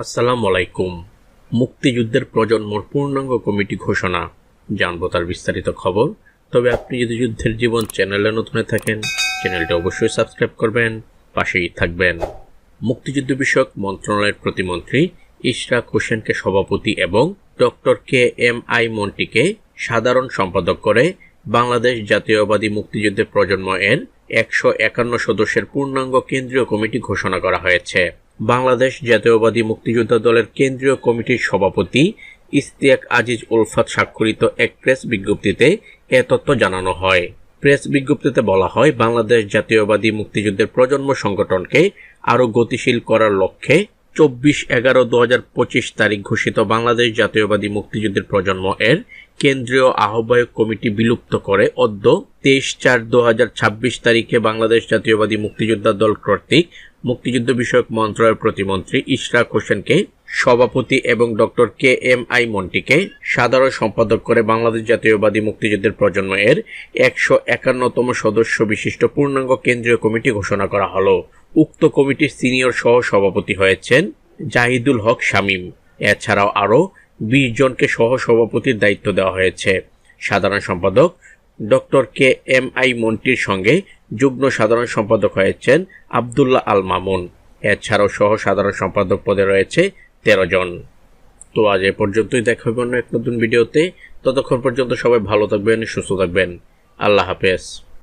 আসসালামু আলাইকুম। মুক্তিযুদ্ধের প্রজন্মর পূর্ণাঙ্গ কমিটি ঘোষণা, জানবো তার বিস্তারিত খবর। তবে আপনি যদি যুদ্ধের জীবন চ্যানেলে নতুন থাকেন, চ্যানেলটি অবশ্যই সাবস্ক্রাইব করবেন, পাশেই থাকবেন। মুক্তিযুদ্ধ বিষয়ক মন্ত্রণালয়ের প্রতিমন্ত্রী ইশরাক হোসেনকে সভাপতি এবং ডক্টর KMI মন্টিকে সাধারণ সম্পাদক করে বাংলাদেশ জাতীয়তাবাদী মুক্তিযুদ্ধের প্রজন্ম এর 151 সদস্যের পূর্ণাঙ্গ কেন্দ্রীয় কমিটি ঘোষণা করা হয়েছে। বাংলাদেশ জাতীয়তাবাদী মুক্তিযোদ্ধা দলের কেন্দ্রীয় কমিটির সভাপতি ইশতিয়াক আজিজ উলফাত স্বাক্ষরিত এক প্রেস বিজ্ঞপ্তিতে এ তথ্য জানানো হয়। প্রেস বিজ্ঞপ্তিতে বলা হয়, বাংলাদেশ জাতীয়তাবাদী মুক্তিযুদ্ধের প্রজন্ম সংগঠনকে আরও গতিশীল করার লক্ষ্যে 24/11/2025 তারিখ ঘোষিত বাংলাদেশ জাতীয়তাবাদী মুক্তিযুদ্ধের প্রজন্ম এর কেন্দ্রীয় আহ্বায়ক কমিটি বিলুপ্ত করে অদ্য 23/4/2026 তারিখে বাংলাদেশ জাতীয়তাবাদী মুক্তিযোদ্ধা দল কর্তৃক মুক্তিযুদ্ধ বিষয়ক মন্ত্রণালয়ের প্রতিমন্ত্রী ইশরাক হোসেনকে সভাপতি এবং ডক্টর KMI মন্টিকে সাধারণ সম্পাদক করে বাংলাদেশ জাতীয়তাবাদী মুক্তিযুদ্ধের প্রজন্ম এর 151তম সদস্য বিশিষ্ট পূর্ণাঙ্গ কেন্দ্রীয় কমিটি ঘোষণা করা হলো। উক্ত কমিটির সিনিয়র সহ সভাপতি হয়েছেন জাহিদুল হক শামীম। এছাড়াও আরও 20 জনকে সহ সভাপতির দায়িত্ব দেওয়া হয়েছে। সাধারণ সম্পাদক ডক্টর KMI মন্টির সঙ্গে যুগ্ম সাধারণ সম্পাদক হয়েছেন আব্দুল্লাহ আল মামুন। এছাড়াও সহ সাধারণ সম্পাদক পদে রয়েছে 13 জন। তো আজ এ পর্যন্তই, দেখা হবে অন্য এক নতুন ভিডিওতে। ততক্ষণ পর্যন্ত সবাই ভালো থাকবেন, সুস্থ থাকবেন। আল্লাহ হাফেজ।